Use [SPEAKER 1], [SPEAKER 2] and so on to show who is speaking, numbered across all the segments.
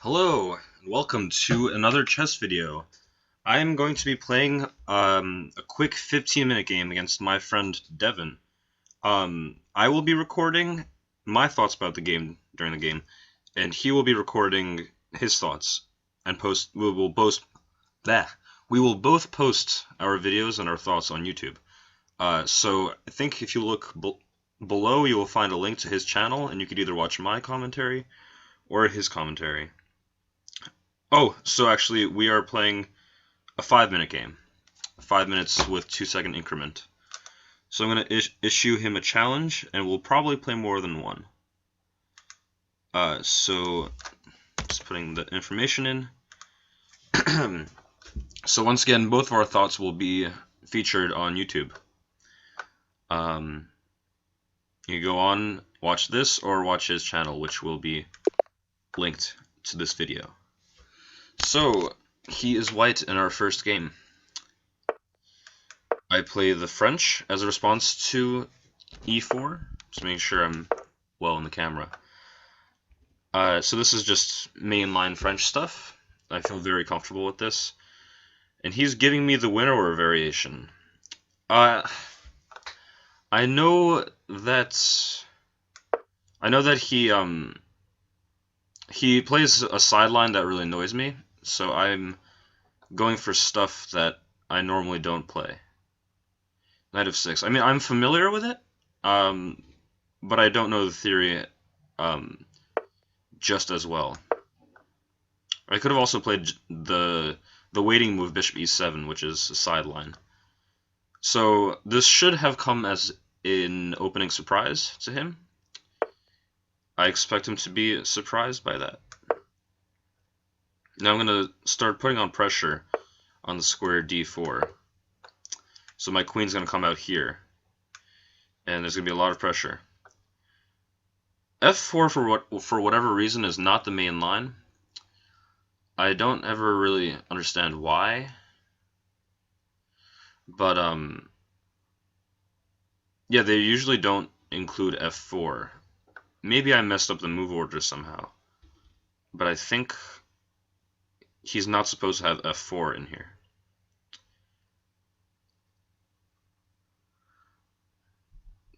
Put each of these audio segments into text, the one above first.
[SPEAKER 1] Hello, and welcome to another chess video. I'm going to be playing a quick 15-minute game against my friend Devin. I will be recording my thoughts about the game during the game, and he will be recording his thoughts and post. We will both post our videos and our thoughts on YouTube. So I think if you look below, you will find a link to his channel, and you could either watch my commentary or his commentary. Oh, so actually, we are playing a 5-minute game. 5 minutes with 2-second increment. So I'm going to issue him a challenge, and we'll probably play more than one. So, just putting the information in. So once again, both of our thoughts will be featured on YouTube. You go on, watch this, or watch his channel, which will be linked to this video. So, he is white in our first game. I play the French as a response to e4, just making sure I'm well in the camera. So this is just mainline French stuff. I feel very comfortable with this. And he's giving me the winnower variation. I know that he plays a sideline that really annoys me, so I'm going for stuff that I normally don't play. Knight of 6. I mean, I'm familiar with it, but I don't know the theory just as well. I could have also played the waiting move bishop e7, which is a sideline. So this should have come as an opening surprise to him. I expect him to be surprised by that. Now I'm going to start putting on pressure on the square d4. So my queen's going to come out here, and there's going to be a lot of pressure. f4, for whatever reason, is not the main line. I don't ever really understand why, but yeah, they usually don't include f4. Maybe I messed up the move order somehow, but I think he's not supposed to have f4 in here.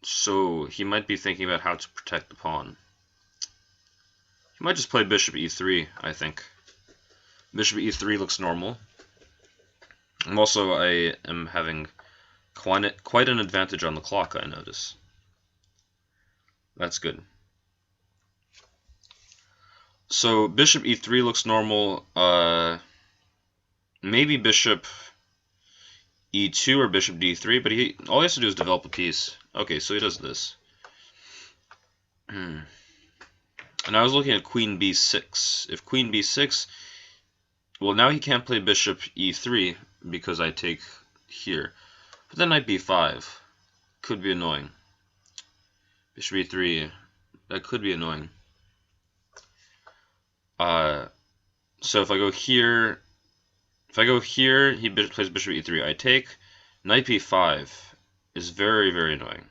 [SPEAKER 1] So he might be thinking about how to protect the pawn. He might just play bishop e3, I think. Bishop e3 looks normal. And also, I am having quite an advantage on the clock, I notice. That's good. So bishop e3 looks normal. Maybe bishop e2 or bishop d3, but all he has to do is develop a piece. Okay, so he does this. And I was looking at queen b6. If queen b6, well, now he can't play bishop e3 because I take here. But then knight b5 could be annoying. Bishop e3, that could be annoying. So if I go here, he plays bishop e3. I take. Knight b5 is very, very annoying.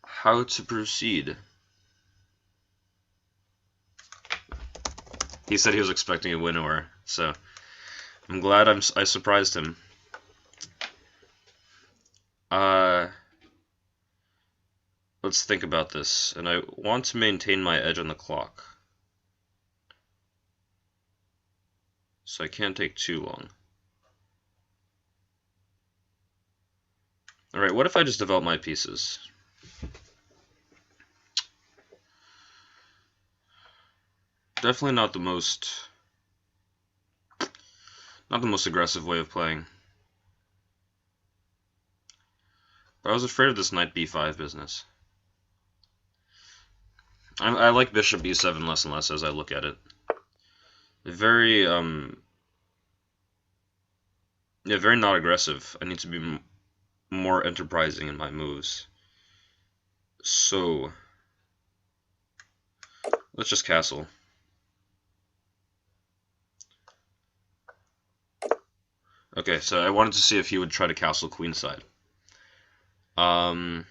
[SPEAKER 1] How to proceed? He said he was expecting a winnower, so I'm glad I surprised him. Let's think about this, and I want to maintain my edge on the clock, so I can't take too long. Alright, what if I just develop my pieces? Definitely not the most aggressive way of playing. But I was afraid of this knight b5 business. I like bishop b7 less and less as I look at it. Very very not aggressive. I need to be more enterprising in my moves. So let's just castle. Okay, so I wanted to see if he would try to castle queenside. Um,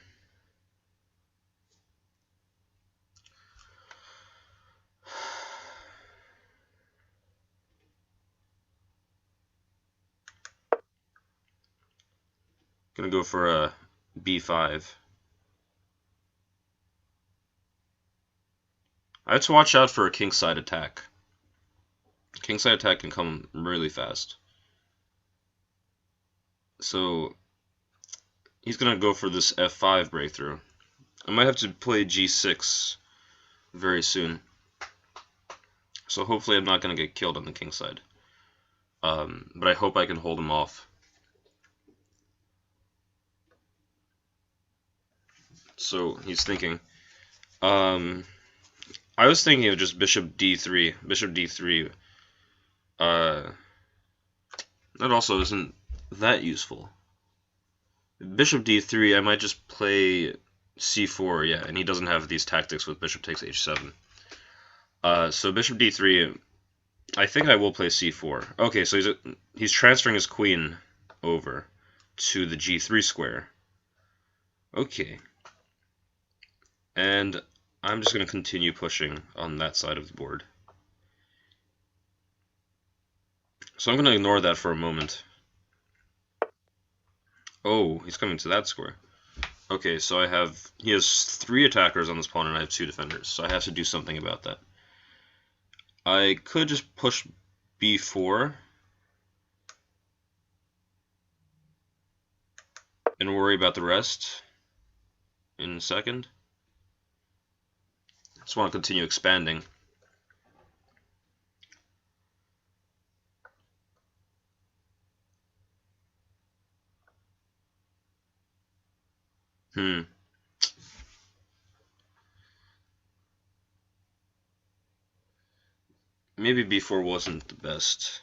[SPEAKER 1] gonna go for a b5. I have to watch out for a kingside attack. Kingside attack can come really fast. So he's gonna go for this f5 breakthrough. I might have to play g6 very soon. So hopefully I'm not gonna get killed on the kingside. But I hope I can hold him off. So he's thinking. I was thinking of just bishop d3. Bishop d3. That also isn't that useful. Bishop d3, I might just play c4, yeah, and he doesn't have these tactics with bishop takes h7. So bishop d3, I think I will play c4. Okay, so he's transferring his queen over to the g3 square. Okay. And I'm just going to continue pushing on that side of the board. So I'm going to ignore that for a moment. Oh, he's coming to that square. Okay, so he has 3 attackers on this pawn and I have 2 defenders, so I have to do something about that. I could just push b4 and worry about the rest in a second. I just want to continue expanding. Maybe b4 wasn't the best.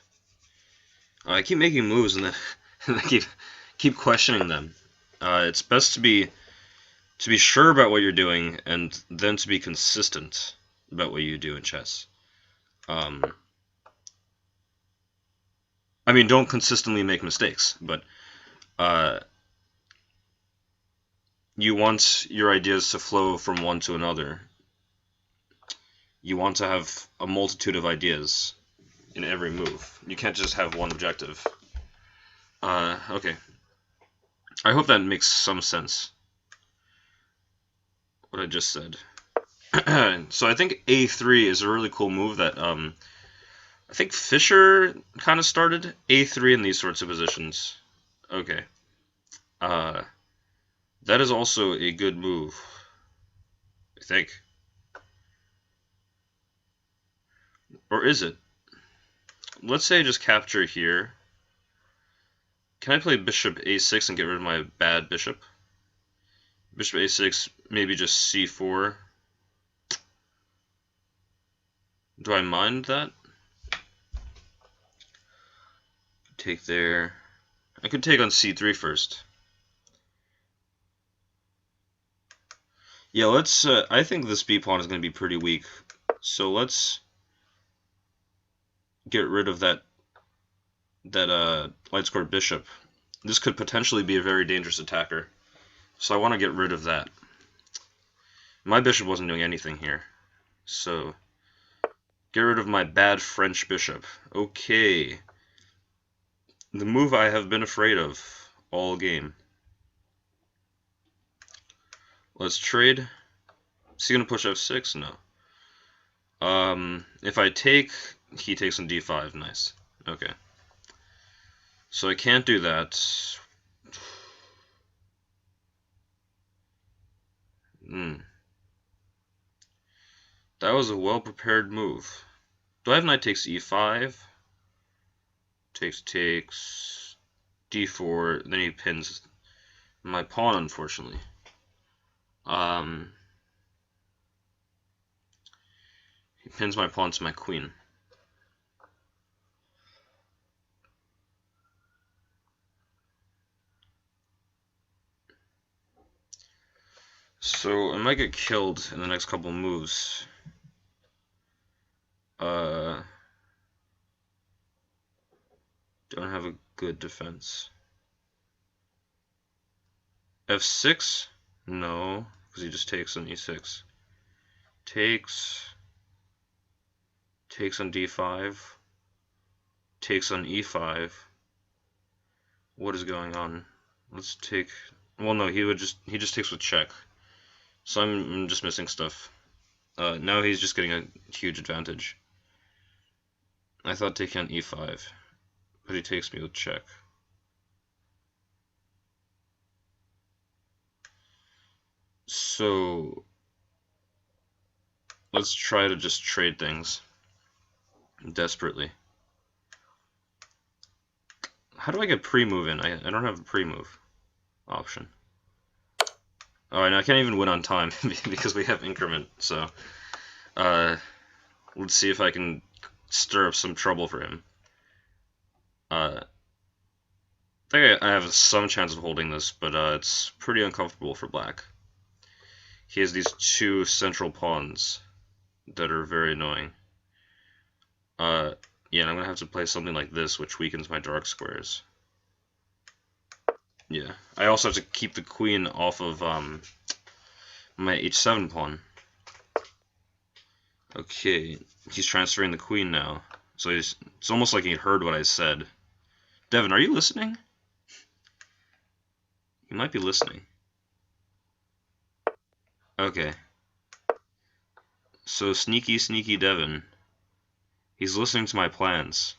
[SPEAKER 1] I keep making moves and then and I keep questioning them. It's best to be sure about what you're doing and then to be consistent about what you do in chess. I mean, don't consistently make mistakes, but you want your ideas to flow from one to another. You want to have a multitude of ideas in every move. You can't just have one objective. Okay. I hope that makes some sense, what I just said. So I think a3 is a really cool move that I think Fischer kind of started. a3 in these sorts of positions. Okay. That is also a good move, I think. Or is it? Let's say I just capture here. Can I play bishop a6 and get rid of my bad bishop? Bishop a6, maybe just c4. Do I mind that? Take there. I could take on c3 first. Yeah, let's. I think this b pawn is going to be pretty weak. So let's get rid of that light squared bishop. This could potentially be a very dangerous attacker. So I want to get rid of that. My bishop wasn't doing anything here. So get rid of my bad French bishop. Okay. The move I have been afraid of all game. Let's trade. Is he going to push f6? No. If I take, he takes on d5. Nice. Okay. So I can't do that. That was a well-prepared move. Do I have knight takes e5? Takes, d4, then he pins my pawn, unfortunately. He pins my pawn to my queen. So I might get killed in the next couple moves. Don't have a good defense. F6? No, because he just takes on E6. Takes on D5. Takes on E5. What is going on? Let's take. Well, no, he just takes with check. So I'm just missing stuff. Now he's just getting a huge advantage. I thought taking on E5, but he takes me with check. So let's try to just trade things desperately. How do I get pre-move in? I don't have a pre-move option. Alright, now I can't even win on time because we have increment, so let's see if I can stir up some trouble for him. I think I have some chance of holding this, but it's pretty uncomfortable for black. He has these two central pawns that are very annoying. Yeah, and I'm gonna have to play something like this, which weakens my dark squares. Yeah, I also have to keep the queen off of my h7 pawn. Okay, he's transferring the queen now, so it's almost like he heard what I said. Devin, are you listening? You might be listening. Okay. So sneaky Devin. He's listening to my plans.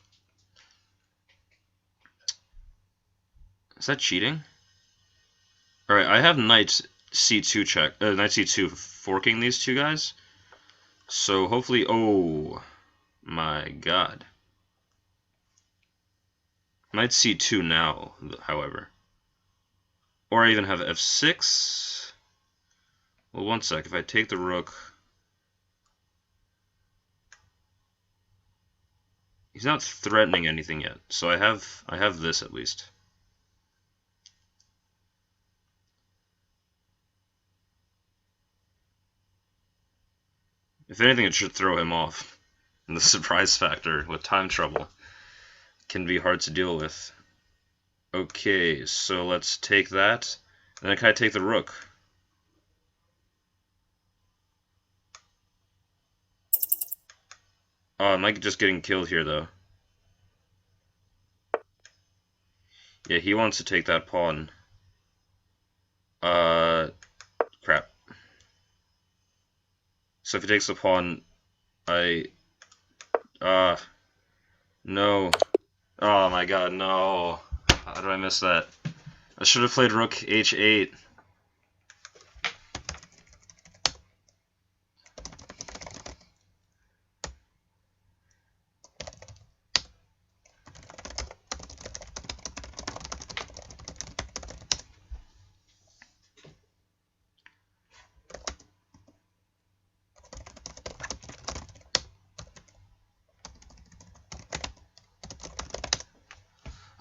[SPEAKER 1] Is that cheating? Alright, I have knight c2 check, knight c2 forking these two guys. So hopefully, oh my god. Knight c2 now, however. Or I even have f6. Well, one sec, if I take the rook... He's not threatening anything yet, so I have this at least. If anything, it should throw him off. And the surprise factor with time trouble can be hard to deal with. Okay, so let's take that. And then can I take the rook? Oh, I might just getting killed here, though. Yeah, he wants to take that pawn. Crap. So if he takes the pawn, no. Oh my god, no. How did I miss that? I should have played rook h8.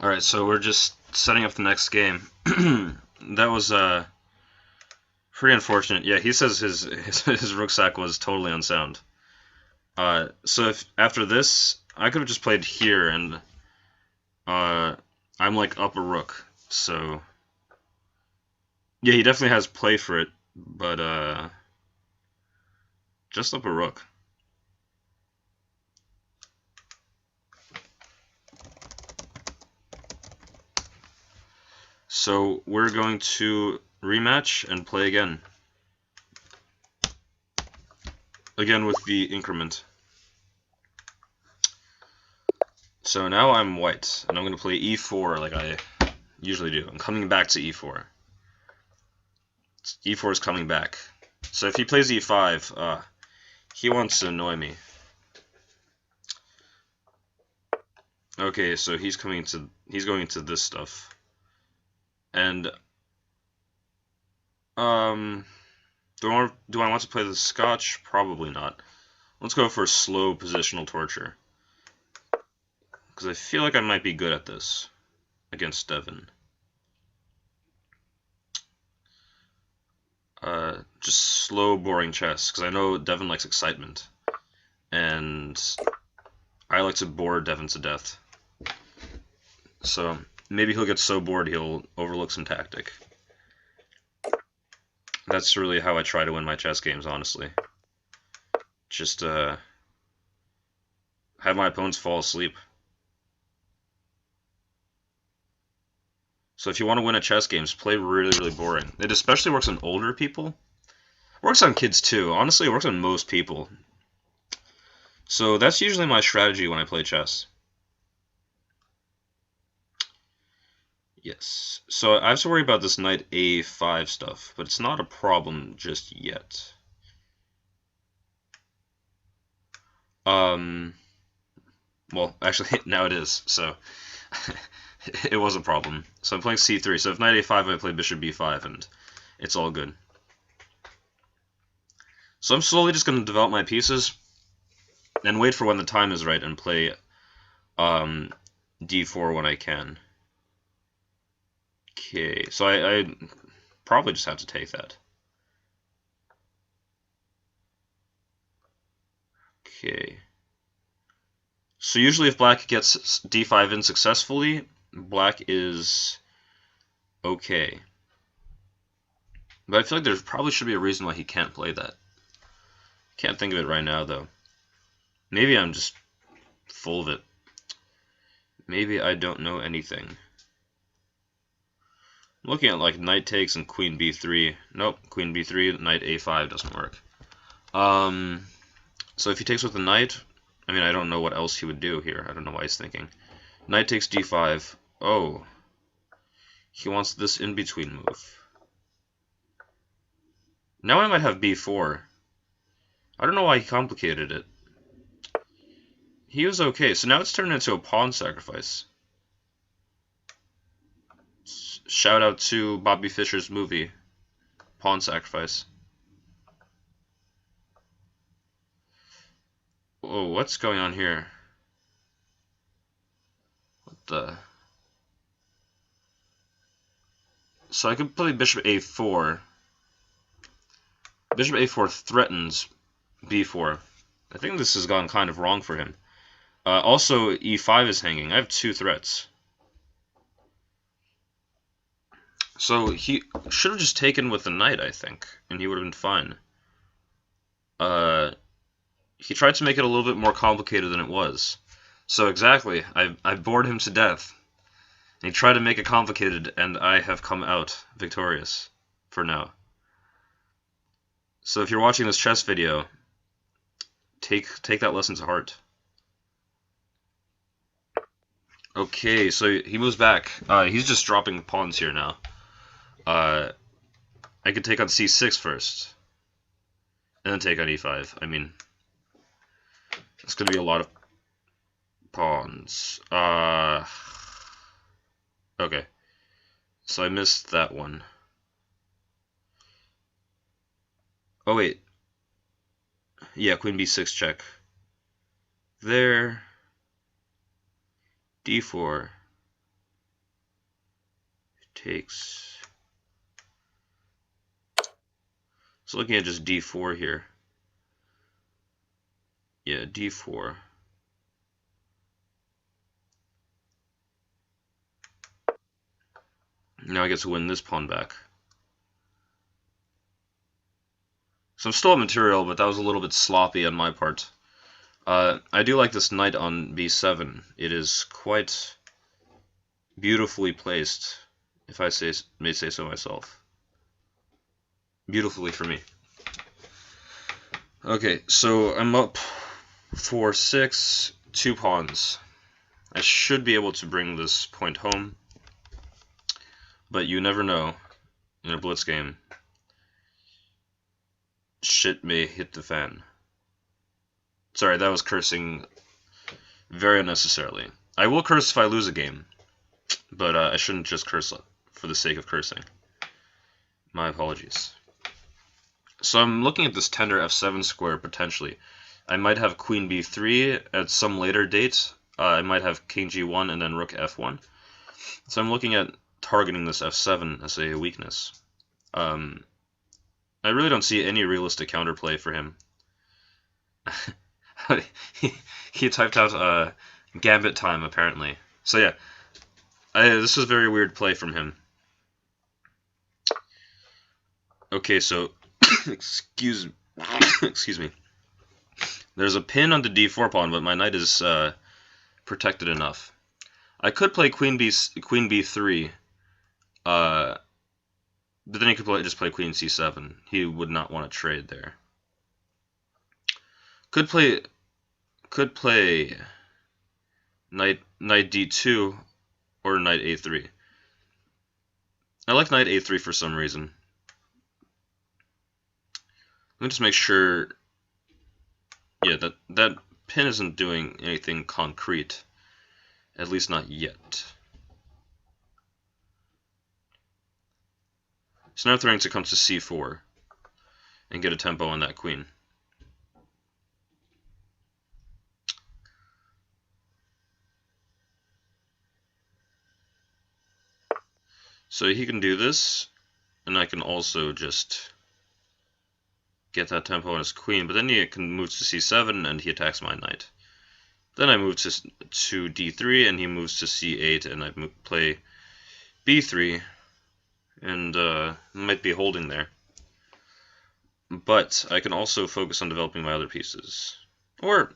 [SPEAKER 1] Alright, so we're just setting up the next game. That was pretty unfortunate. Yeah, he says his rook sack was totally unsound. So if after this, I could have just played here, and I'm like up a rook. So yeah, he definitely has play for it, but just up a rook. So we're going to rematch and play again. Again with the increment. So now I'm white, and I'm going to play e4 like I usually do. I'm coming back to e4. E4 is coming back. So if he plays e5, he wants to annoy me. Okay, so he's going into this stuff. And do I want to play the Scotch? Probably not. Let's go for slow positional torture, because I feel like I might be good at this against Devin. Just slow, boring chess, because I know Devin likes excitement, and I like to bore Devin to death. So maybe he'll get so bored he'll overlook some tactic. That's really how I try to win my chess games, honestly. Just have my opponents fall asleep. So if you want to win a chess game, play really, really boring. It especially works on older people. It works on kids too. Honestly, it works on most people. So that's usually my strategy when I play chess. Yes. So I have to worry about this knight a5 stuff, but it's not a problem just yet. Well, actually, now it is, so it was a problem. So I'm playing c3, so if knight a5, I play bishop b5, and it's all good. So I'm slowly just going to develop my pieces, and wait for when the time is right, and play d4 when I can. Okay, so I probably just have to take that. Okay. So usually if black gets d5 in successfully, black is okay. But I feel like there probably should be a reason why he can't play that. Can't think of it right now, though. Maybe I'm just full of it. Maybe I don't know anything. I'm looking at like knight takes and queen b3. Nope, queen b3, knight a5 doesn't work. So if he takes with the knight, I mean, I don't know what else he would do here. I don't know why he's thinking. Knight takes d5. Oh. He wants this in-between move. Now I might have b4. I don't know why he complicated it. He was okay. So now it's turned into a pawn sacrifice. Shout out to Bobby Fischer's movie, Pawn Sacrifice. Whoa, what's going on here? What the? So I could play bishop a4. Bishop a4 threatens b4. I think this has gone kind of wrong for him. Also, e5 is hanging. I have two threats. So he should have just taken with the knight, I think, and he would have been fine. He tried to make it a little bit more complicated than it was. So exactly, I bored him to death. And he tried to make it complicated, and I have come out victorious for now. So if you're watching this chess video, take that lesson to heart. Okay, so he moves back. He's just dropping pawns here now. I could take on c6 first, and then take on e5. I mean, it's going to be a lot of pawns. Okay, so I missed that one. Oh wait, yeah, queen b6 check. There, d4 takes. So looking at just d4 here. Yeah, d4. Now I get to win this pawn back. So I'm still at material, but that was a little bit sloppy on my part. I do like this knight on b7. It is quite beautifully placed, if I may say so myself. Beautifully for me. Okay, so I'm up 4-6, 2 pawns. I should be able to bring this point home, but you never know in a Blitz game. Shit may hit the fan. Sorry, that was cursing very unnecessarily. I will curse if I lose a game, but I shouldn't just curse for the sake of cursing. My apologies. So I'm looking at this tender f7 square potentially. I might have queen b3 at some later date. I might have king g1 and then rook f1. So I'm looking at targeting this f7 as a weakness. I really don't see any realistic counterplay for him. he typed out gambit time apparently. So yeah, this was a very weird play from him. Okay, so excuse excuse me. There's a pin on the d4 pawn, but my knight is protected enough. I could play queen b3, but then he could just play queen c7. He would not want to trade there. Could play knight d2 or knight a3. I like knight a3 for some reason. Let me just make sure. Yeah, that pin isn't doing anything concrete. At least not yet. So now threatening to come to c4 and get a tempo on that queen. So he can do this, and I can also just get that tempo on his queen, but then he can move to c7 and he attacks my knight. Then I move to d3 and he moves to c8 and I play b3 and might be holding there. But I can also focus on developing my other pieces. Or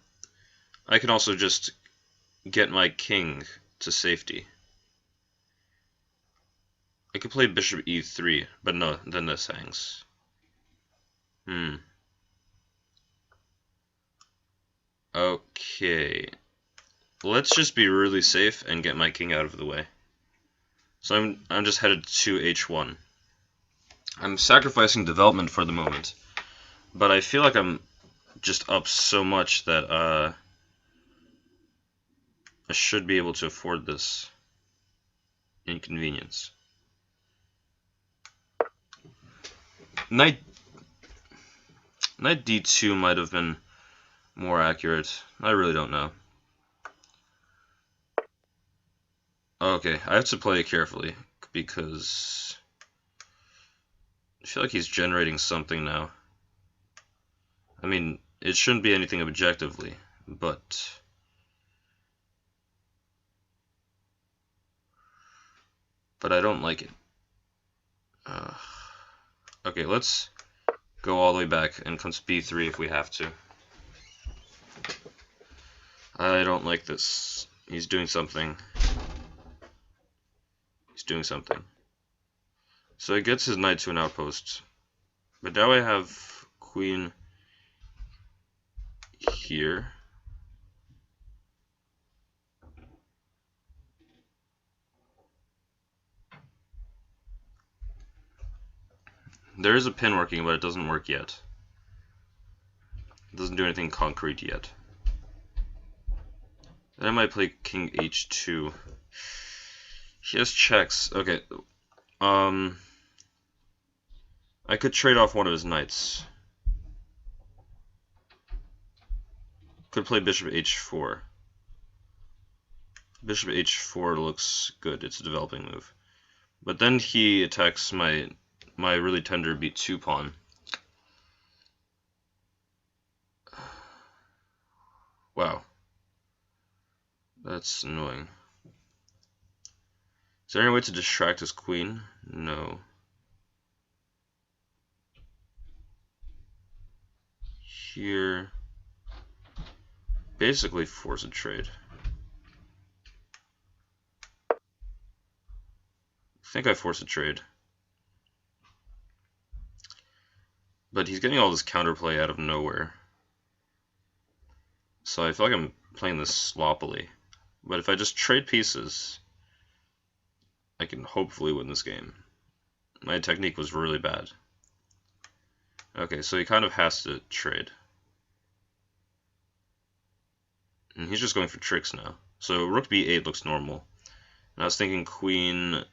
[SPEAKER 1] I can also just get my king to safety. I could play bishop e3, but no, then this hangs. Okay. Let's just be really safe and get my king out of the way. So I'm just headed to h1. I'm sacrificing development for the moment, but I feel like I'm just up so much that I should be able to afford this inconvenience. Knight d2 might have been more accurate. I really don't know. Okay, I have to play it carefully because I feel like he's generating something now. I mean, it shouldn't be anything objectively, but I don't like it. Okay, let's go all the way back and come to b3 if we have to. I don't like this. He's doing something. He's doing something. So he gets his knight to an outpost. But now I have queen here. There is a pin working, but it doesn't work yet. It doesn't do anything concrete yet. Then I might play king h2. He has checks. Okay. I could trade off one of his knights. Could play bishop h4. Bishop h4 looks good. It's a developing move. But then he attacks my really tender b2 pawn. Wow. That's annoying. Is there any way to distract his queen? No. Here. Basically force a trade. I think I force a trade. But he's getting all this counterplay out of nowhere. So I feel like I'm playing this sloppily. But if I just trade pieces, I can hopefully win this game. My technique was really bad. Okay, so he kind of has to trade. And he's just going for tricks now. So rook b8 looks normal. And I was thinking queen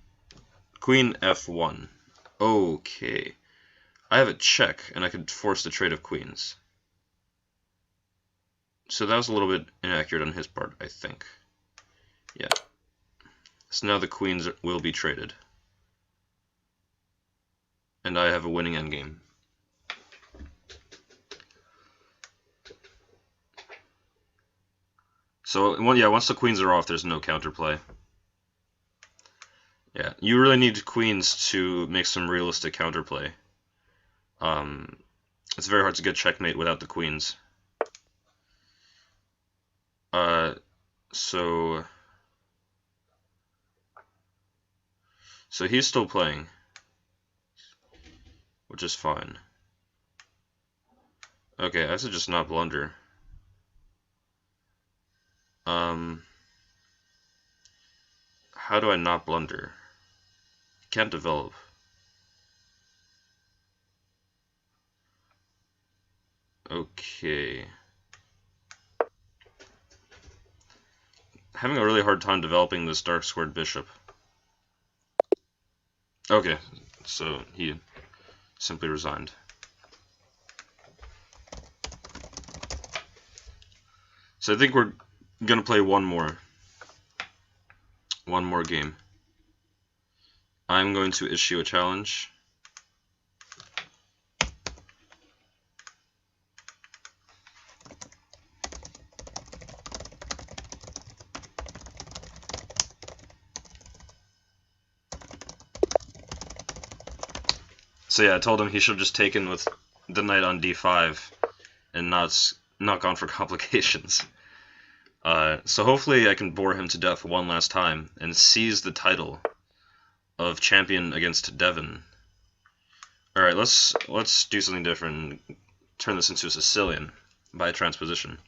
[SPEAKER 1] f1. Okay. I have a check, and I could force the trade of queens. So that was a little bit inaccurate on his part, I think. Yeah. So now the queens will be traded. And I have a winning endgame. So, yeah, once the queens are off, there's no counterplay. Yeah, you really need queens to make some realistic counterplay. It's very hard to get checkmate without the queens. So he's still playing, which is fine. Okay, I have to just not blunder. How do I not blunder? Can't develop. Okay. Having a really hard time developing this dark squared bishop. Okay, so he simply resigned. So I think we're gonna play one more game. I'm going to issue a challenge. So yeah, I told him he should have just taken with the knight on d5 and not gone for complications. So hopefully I can bore him to death one last time and seize the title of champion against Devon. All right, let's do something different. And turn this into a Sicilian by transposition.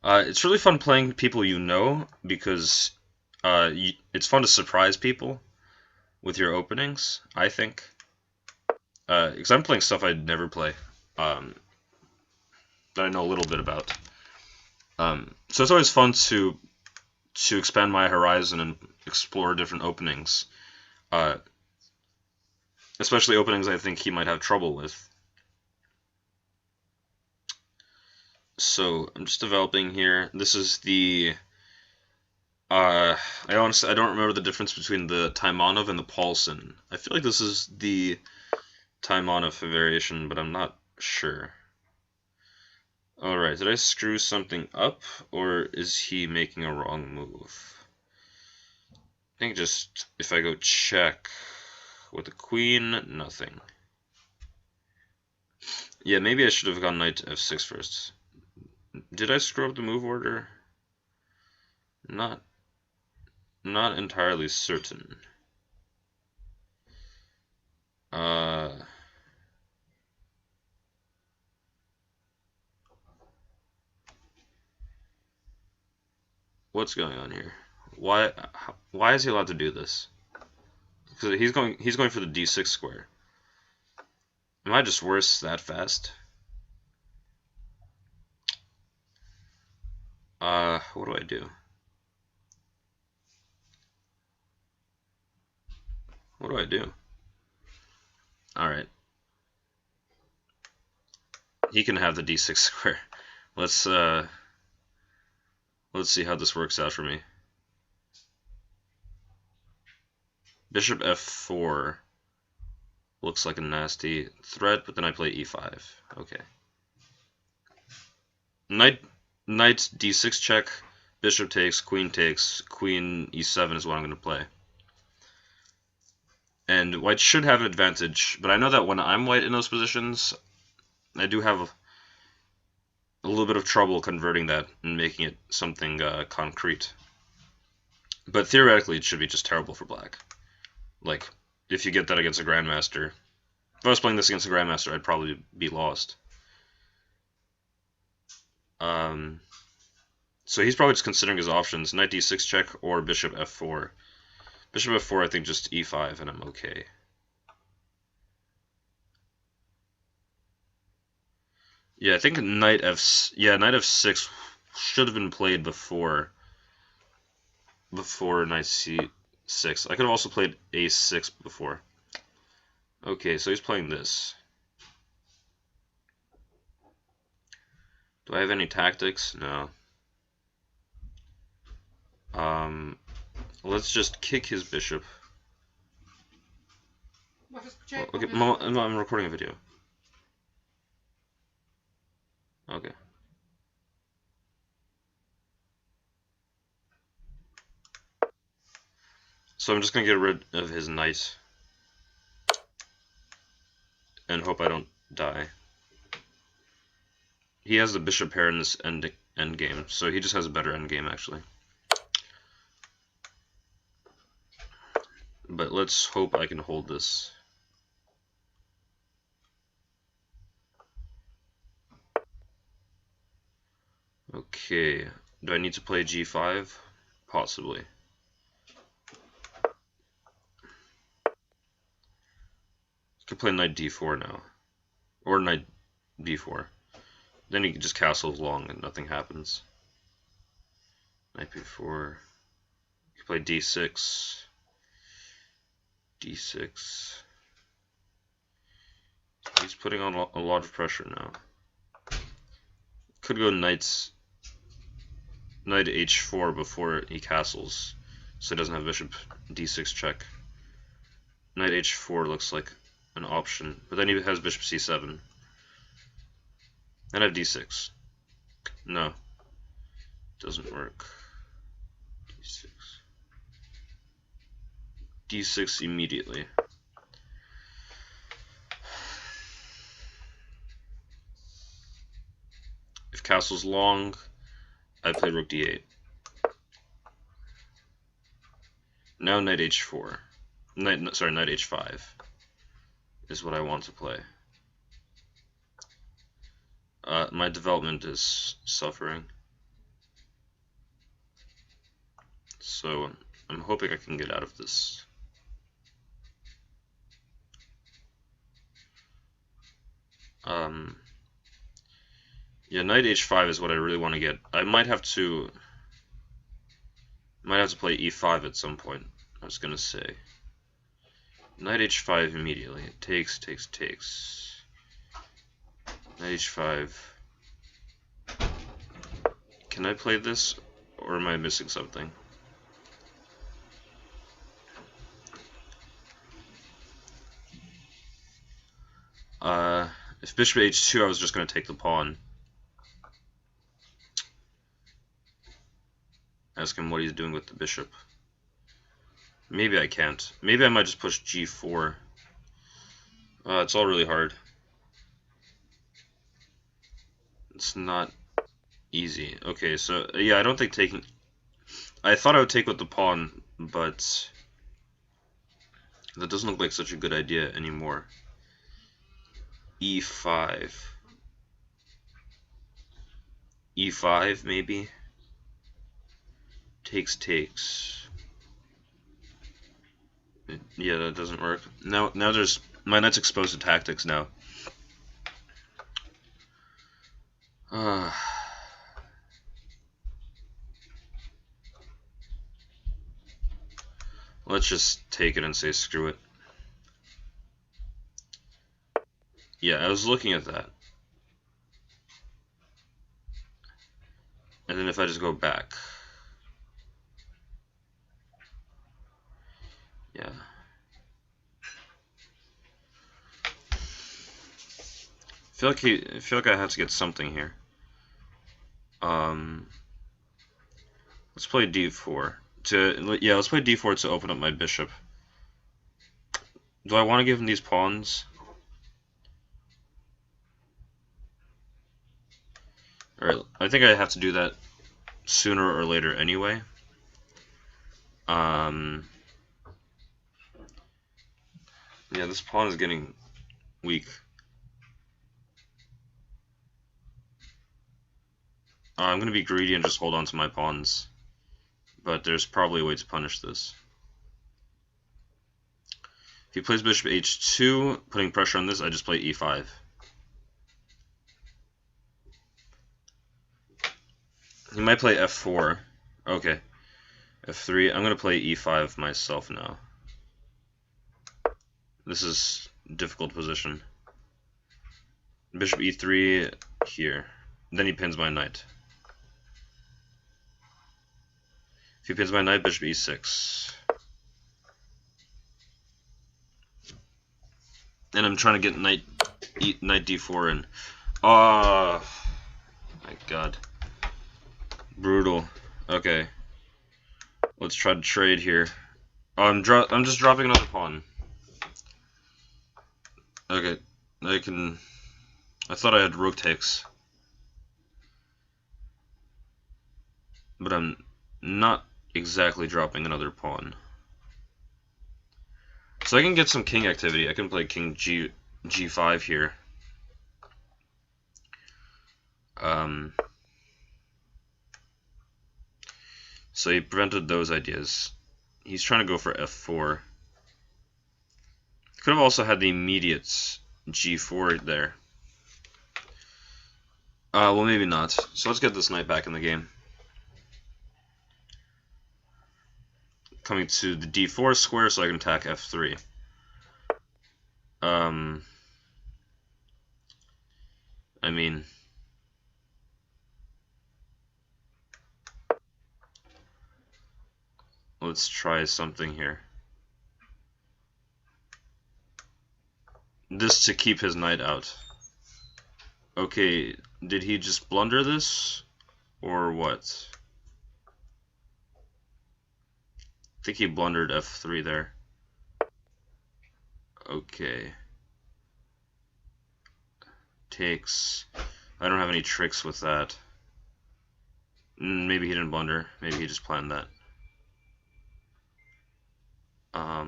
[SPEAKER 1] It's really fun playing people you know because it's fun to surprise people with your openings, I think. Because I'm playing stuff I'd never play, that I know a little bit about. So it's always fun to expand my horizon and explore different openings. Especially openings I think he might have trouble with. So I'm just developing here. This is the I don't remember the difference between the Taimanov and the Paulson. I feel like this is the Taimanov variation, but I'm not sure. Alright, did I screw something up, or is he making a wrong move? I think just, if I go check with the queen, nothing. Yeah, maybe I should have gone knight to f6 first. Did I screw up the move order? Not entirely certain. What's going on here? Why is he allowed to do this? Because he's going for the d6 square. Am I just worse that fast? What do I do? What do I do? Alright. He can have the d6 square. Let's see how this works out for me. Bishop f4 looks like a nasty threat, but then I play e5. Okay. Knight d6 check, bishop takes, queen e7 is what I'm going to play. And white should have an advantage, but I know that when I'm white in those positions, I do have a little bit of trouble converting that and making it something concrete. But theoretically, it should be just terrible for black. Like, if you get that against a grandmaster. If I was playing this against a grandmaster, I'd probably be lost. So he's probably just considering his options. Knight d6 check or bishop f4. Bishop f4, I think just e5, and I'm okay. Yeah, I think knight f6 should have been played before knight c6. I could have also played a6 before. Okay, so he's playing this. Do I have any tactics? No. Let's just kick his bishop. Okay, I'm recording a video. Okay. So I'm just gonna get rid of his knight. and hope I don't die. He has the bishop pair in this end game, so he just has a better end game actually. But let's hope I can hold this. Okay, do I need to play g5? Possibly. Could play knight d4 now, or knight b4. Then you can just castle long and nothing happens. Knight b4. You can play d6. d6. He's putting on a lot of pressure now. Could go knight h4 before he castles, so he doesn't have bishop d6 check. Knight h4 looks like an option, but then he has bishop c7. Then I have d6. No, doesn't work. d6. d6 immediately. If castle's long, I play rook d8. Now knight h4. Knight h5 is what I want to play. My development is suffering, so I'm hoping I can get out of this. Yeah, knight h5 is what I really want to get. I might have to play e5 at some point. I was gonna say knight h5 immediately. Takes. Knight h5. Can I play this, or am I missing something? If bishop h2, I was just gonna take the pawn. Ask him what he's doing with the bishop. Maybe I can't. Maybe I might just push g4. It's all really hard. It's not easy. Okay, so yeah, I don't think taking... I thought I would take with the pawn, but that doesn't look like such a good idea anymore. e5. e5 maybe? Takes. Yeah, that doesn't work. Now there's... my knight's exposed to tactics now. Let's just take it and say screw it. Yeah, I was looking at that. And then if I just go back. Yeah. I feel like I have to get something here. Let's play d4 let's play d4 to open up my bishop. Do I want to give him these pawns? Alright, I think I have to do that sooner or later anyway. Yeah, this pawn is getting weak. I'm going to be greedy and just hold on to my pawns. But there's probably a way to punish this. If he plays bishop h2, putting pressure on this, I just play e5. He might play f4. Okay. f3. I'm going to play e5 myself now. This is a difficult position. Bishop e3 here. Then he pins my knight. If he pins my knight, bishop e6. And I'm trying to get knight d4 in. Oh my god. Brutal. Okay. Let's try to trade here. I'm just dropping another pawn. Okay. I thought I had rook takes, but I'm not exactly dropping another pawn. So I can get some king activity. I can play king g5 here. So he prevented those ideas. He's trying to go for f4. Could have also had the immediate g4 there. Well, maybe not. So let's get this knight back in the game. Coming to the d4 square so I can attack f3. I mean, let's try something here. This to keep his knight out. Okay, did he just blunder this? Or what? I think he blundered f3 there. Okay. Takes. I don't have any tricks with that. Maybe he didn't blunder. Maybe he just planned that. I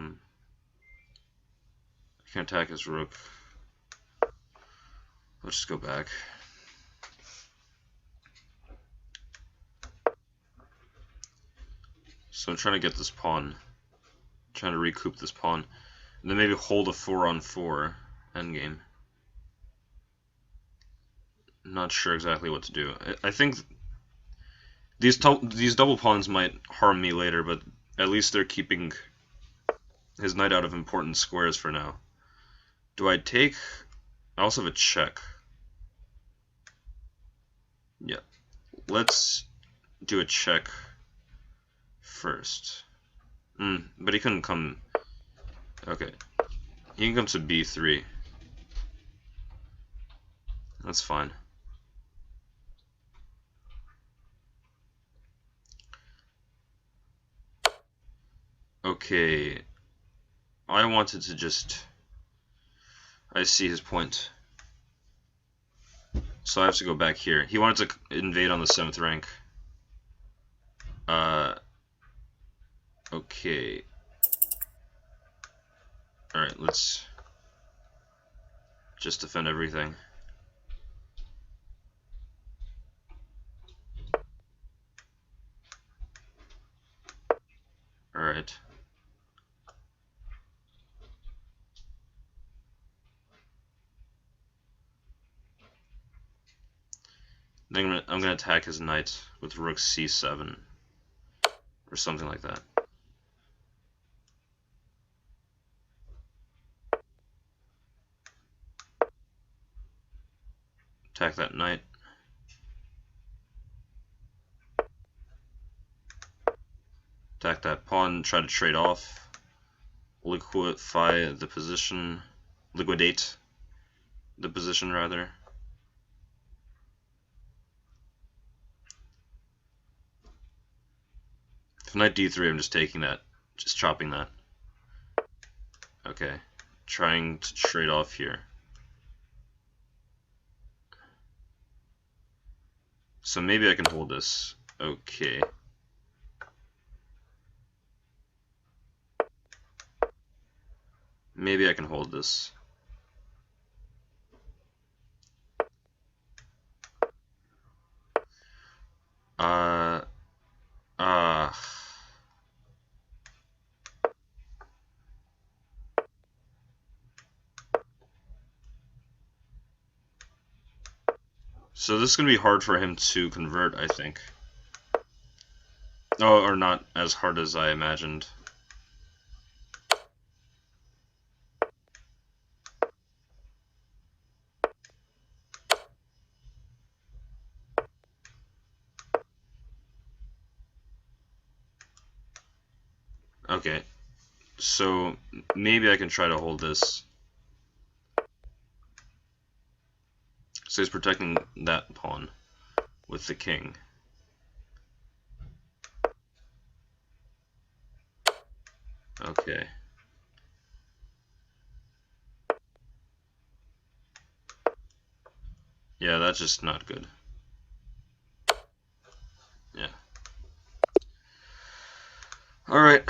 [SPEAKER 1] can attack his rook. Let's just go back. So I'm trying to get this pawn. Trying to recoup this pawn. And then maybe hold a 4-on-4 endgame. Not sure exactly what to do. I think these double pawns might harm me later, but at least they're keeping his knight out of important squares for now. Do I take? I also have a check. Yeah. Let's do a check first. But he couldn't come. Okay. He can come to b3. That's fine. Okay. I wanted to just... I see his point. So I have to go back here. He wanted to invade on the 7th rank. Okay. Alright, let's just defend everything. Alright. Then I'm gonna attack his knight with rook c7 or something like that. Attack that knight. Attack that pawn, try to trade off. Liquidate the position rather. If knight d3, I'm just taking that, just chopping that. Okay, trying to trade off here. So maybe I can hold this. Okay. Maybe I can hold this. So this is going to be hard for him to convert, I think. Oh, or not as hard as I imagined. Okay, so maybe I can try to hold this. So he's protecting that pawn with the king. Okay. Yeah, that's just not good. Yeah. Alright.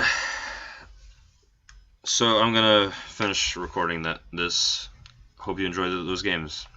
[SPEAKER 1] So I'm gonna finish recording this. Hope you enjoyed those games.